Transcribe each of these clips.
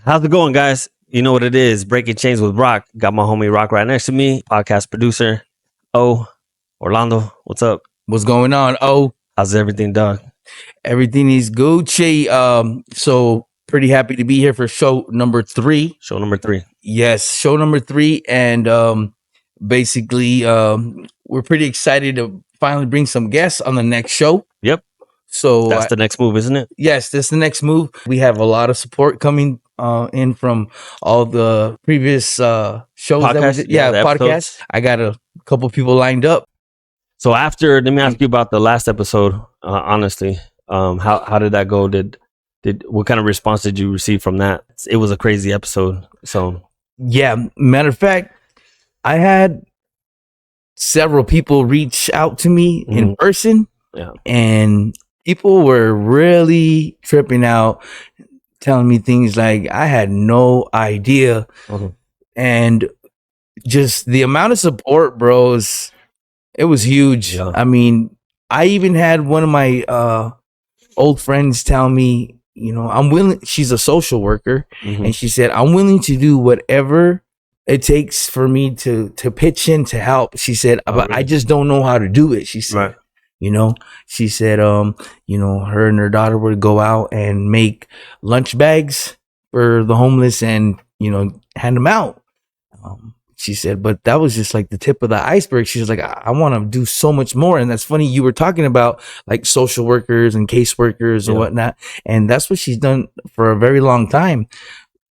How's it going, guys? You know what it is. Breaking Chains with Rock. Got my homie Rock right next to me. Podcast producer. Oh, Orlando. What's up? What's going on? Oh, How's everything done? everything is Gucci. So pretty happy to be here for show number 3. Show number 3. Yes, show number 3, and basically, we're pretty excited to finally bring some guests on the next show. Yep. So That's the next move, isn't it? yes, that's the next move. We have a lot of support coming in from all the previous shows that we Podcast? did. Yeah, Yeah, the podcasts. episodes. I got a couple people lined up. So let me ask you about the last episode. Honestly, how did that go? Did what kind of response did you receive from that? It was a crazy episode. So Yeah, matter of fact, I had several people reach out to me in person, yeah, and people were really tripping out, telling me things like I had no idea. And just the amount of support, bros, it was huge. Yeah. I mean, I even had one of my old friends tell me, I'm willing. She's a social worker, and she said, I'm willing to do whatever it takes for me to pitch in to help. She said, but I just don't know how to do it. She said, right. She said, her and her daughter would go out and make lunch bags for the homeless and, hand them out. She said, but that was just like the tip of the iceberg. She was like, I want to do so much more. And that's funny. You were talking about like social workers and caseworkers and whatnot. And that's what she's done for a very long time.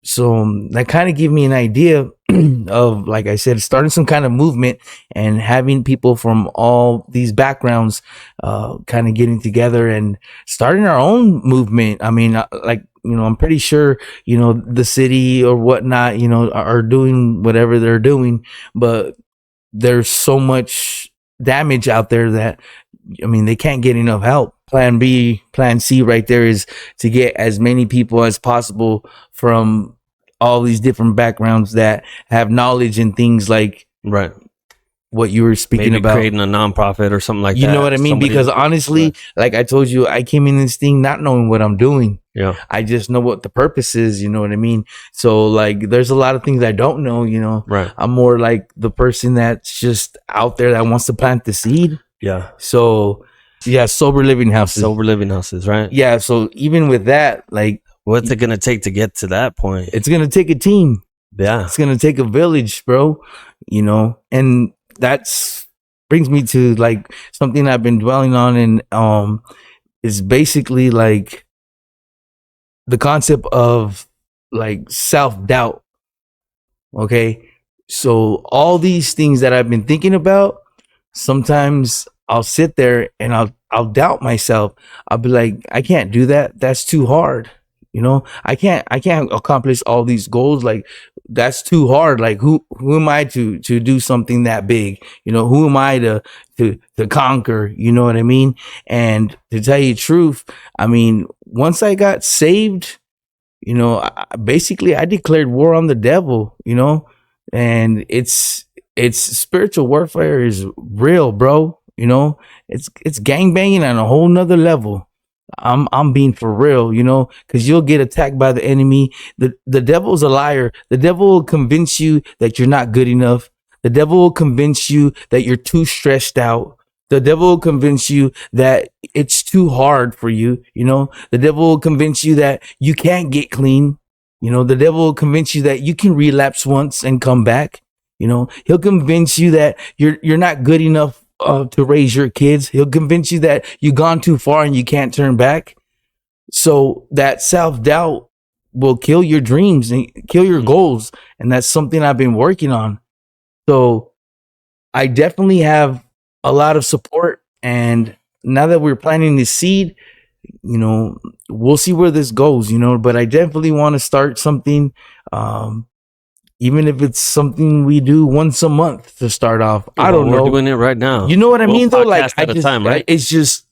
So that kind of gave me an idea of, like I said, starting some kind of movement and having people from all these backgrounds kind of getting together and starting our own movement. I mean, I'm pretty sure, the city or whatnot, are doing whatever they're doing, but there's so much damage out there that, they can't get enough help. Plan B, plan C right there is to get as many people as possible from all these different backgrounds that have knowledge in things like what you were speaking Maybe about. Creating a nonprofit or something like that. You know what I mean? Because honestly, like I told you, I came in this thing not knowing what I'm doing. Yeah. I just know what the purpose is, you know what I mean? So like there's a lot of things I don't know, Right. I'm more like the person that's just out there that wants to plant the seed. Yeah. So yeah, sober living houses. Sober living houses, right? Yeah. So even with that, like, what's it gonna take to get to that point? It's gonna take a team. Yeah. It's gonna take a village, bro. And that's brings me to like something I've been dwelling on, and is basically like the concept of like self-doubt. Okay. So all these things that I've been thinking about, sometimes I'll sit there and I'll doubt myself. I'll be like, I can't do that. That's too hard. I can't accomplish all these goals. Like, that's too hard. Like, who am I to do something that big? Who am I to conquer? You know what I mean? And to tell you the truth, I mean, once I got saved, basically I declared war on the devil, and it's spiritual warfare is real, bro. It's gangbanging on a whole nother level. I'm being for real, because you'll get attacked by the enemy. The devil's a liar. The devil will convince you that you're not good enough. The devil will convince you that you're too stressed out. The devil will convince you that it's too hard for you. The devil will convince you that you can't get clean. The devil will convince you that you can relapse once and come back. He'll convince you that you're not good enough to raise your kids. He'll convince you that you've gone too far and you can't turn back. So that self-doubt will kill your dreams and kill your goals. And that's something I've been working on. So I definitely have a lot of support. And now that we're planting this seed, we'll see where this goes, but I definitely want to start something, even if it's something we do once a month to start off. I don't know. We're doing it right now. You know what I mean, though? Like, at a time, right? It's just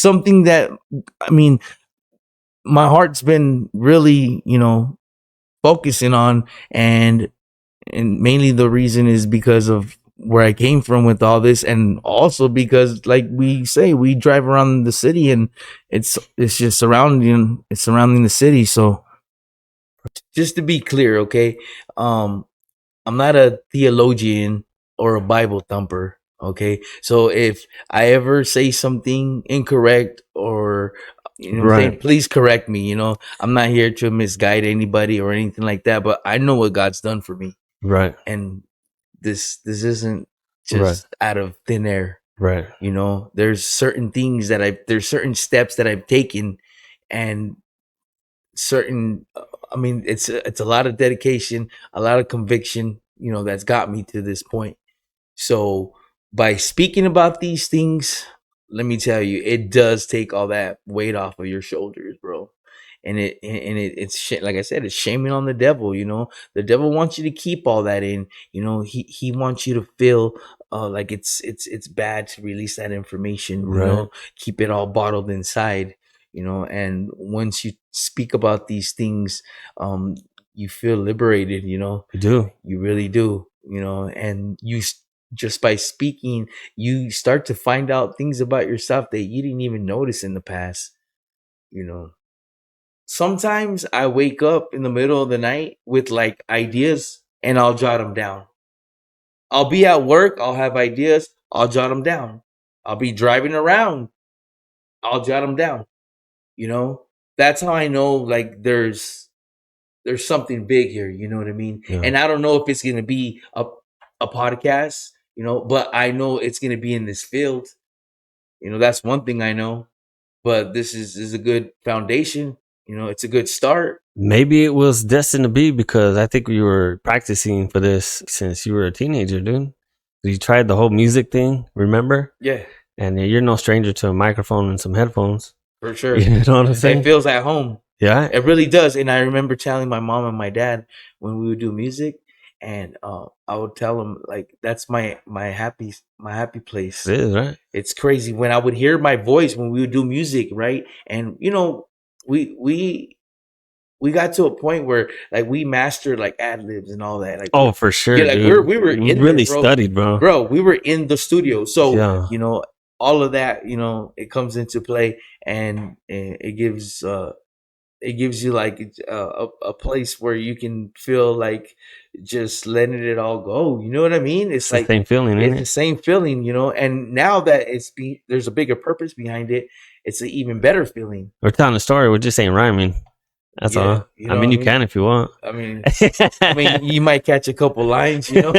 something that, I mean, my heart's been really, focusing on, and mainly the reason is because of where I came from with all this, and also because, like we say, we drive around the city and it's just surrounding the city. So Just to be clear, okay? Um, I'm not a theologian or a Bible thumper. Okay. So if I ever say something incorrect or, you know what I'm saying, Right. please correct me. You know, I'm not here to misguide anybody or anything like that, but I know what God's done for me. Right. And this isn't Right. just out of thin air. Right. You know, there's certain things that there's certain steps that I've taken and certain I mean it's a lot of dedication, a lot of conviction, you know, that's got me to this point. So by speaking about these things, let me tell you, it does take all that weight off of your shoulders, bro. It's like I said, it's shaming on the devil. You know, the devil wants you to keep all that in. You know, he wants you to feel like it's bad to release that information. You Right. know, keep it all bottled inside. You know, and once you speak about these things, um, you feel liberated. You know, You do. you really do. You know, and just by speaking, you start to find out things about yourself that you didn't even notice in the past. You know, sometimes I wake up in the middle of the night with like ideas and I'll jot them down. I'll be at work, I'll have ideas, I'll jot them down. I'll be driving around, I'll jot them down. You know, that's how I know like there's something big here. You know what I mean? Yeah. And I don't know if it's gonna be a podcast, you know, but I know it's gonna be in this field. You know, that's one thing I know. But this is a good foundation. You know, it's a good start. Maybe it was destined to be because I think we were practicing for this since you were a teenager, dude. You tried the whole music thing, remember? Yeah, And you're no stranger to a microphone and some headphones. for sure. You know what I'm It saying? feels at home. Yeah. It really does. And I remember telling my mom and my dad when we would do music, and I would tell them like that's my happy place. It is, right? It's crazy when I would hear my voice when we would do music, right? And you know, we got to a point where like we mastered like ad libs and all that. Like, Oh, for sure, yeah, like dude. we were We in there, really bro. studied, bro. Bro, we were in the studio. So, Yeah. you know, all of that, you know, it comes into play and it gives you like a place where you can feel like just letting it all go. You know what I mean? It's It's the like same feeling, it's ain't the it? same feeling, you know. And now that there's a bigger purpose behind it, it's an even better feeling. We're telling a story. We're just saying rhyming. That's Yeah, all. you I know mean, what I you mean? can if you want. I mean, you might catch a couple lines, you know,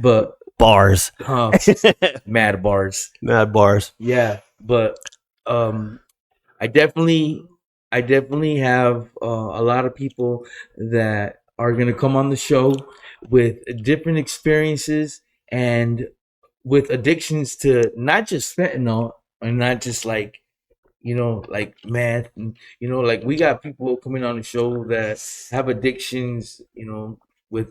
but Bars. mad bars. Mad bars. Yeah, but um, I definitely, I definitely have a lot of people that are gonna come on the show with different experiences and with addictions to not just fentanyl and not just like like meth. And, like we got people coming on the show that have addictions, with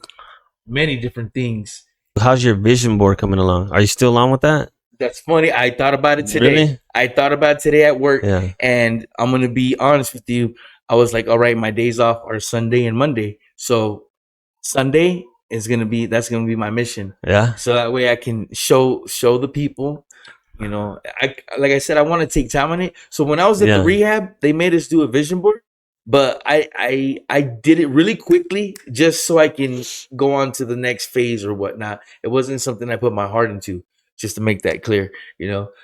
many different things. How's your vision board coming along? Are you still on with that? That's funny. I thought about it today. Really? I thought about it today at work, Yeah. and I'm gonna be honest with you. I was like, all right, my days off are Sunday and Monday, so Sunday is that's gonna be my mission. Yeah. So that way I can show the people. I like I said, I want to take time on it. So when I was at the Yeah. rehab, they made us do a vision board, but I did it really quickly just so I can go on to the next phase or whatnot. It wasn't something I put my heart into, just to make that clear.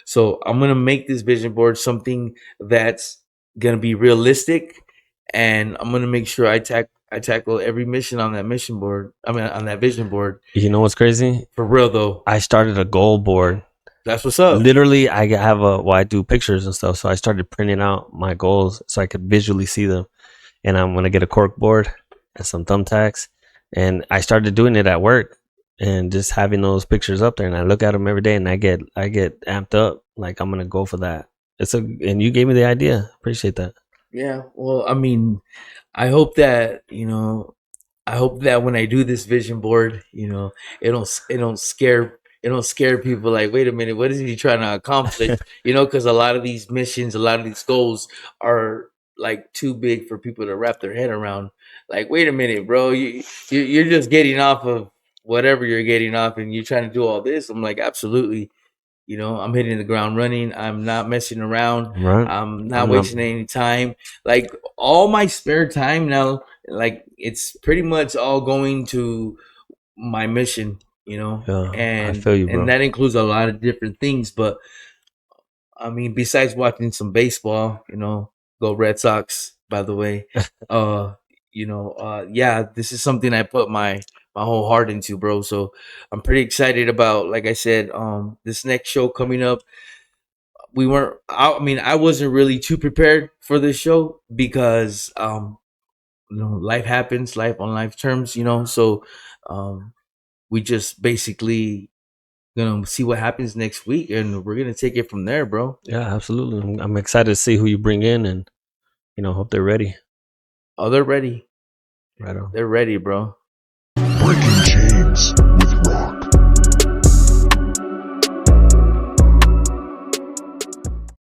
So I'm gonna make this vision board something that's gonna be realistic, and I'm gonna make sure I tackle every mission on that mission board. I mean, on that vision board. You know what's crazy? For real though, I started a goal board. that's what's up. Literally, I have I do pictures and stuff. So I started printing out my goals so I could visually see them. And I'm going to get a cork board and some thumbtacks. And I started doing it at work and just having those pictures up there. And I look at them every day and I get amped up. Like I'm going to go for that. And you gave me the idea. Appreciate that. Yeah. Well, I mean, I hope that, when I do this vision board, it don't scare people like, wait a minute, what is he trying to accomplish? Because a lot of these missions, a lot of these goals are like too big for people to wrap their head around. Like, wait a minute, bro, you're just getting off of whatever you're getting off and you're trying to do all this. I'm like, absolutely. I'm hitting the ground running. I'm not messing around. Right. I'm not wasting any time. Like all my spare time now, like it's pretty much all going to my mission, you know, Yeah, I feel you, and bro. that includes a lot of different things. But I mean, besides watching some baseball, you know, go Red Sox, by the way. Uh, yeah, this is something I put my whole heart into, bro. So I'm pretty excited about, like I said, this next show coming up. We weren't. I mean, I wasn't really too prepared for this show because, life happens, life on life terms, you know. So, um, we just basically gonna see what happens next week, and we're gonna take it from there, bro. Yeah, absolutely. I'm excited to see who you bring in, and hope they're ready. Oh, they're ready. Right on. They're ready, bro. Breaking chains.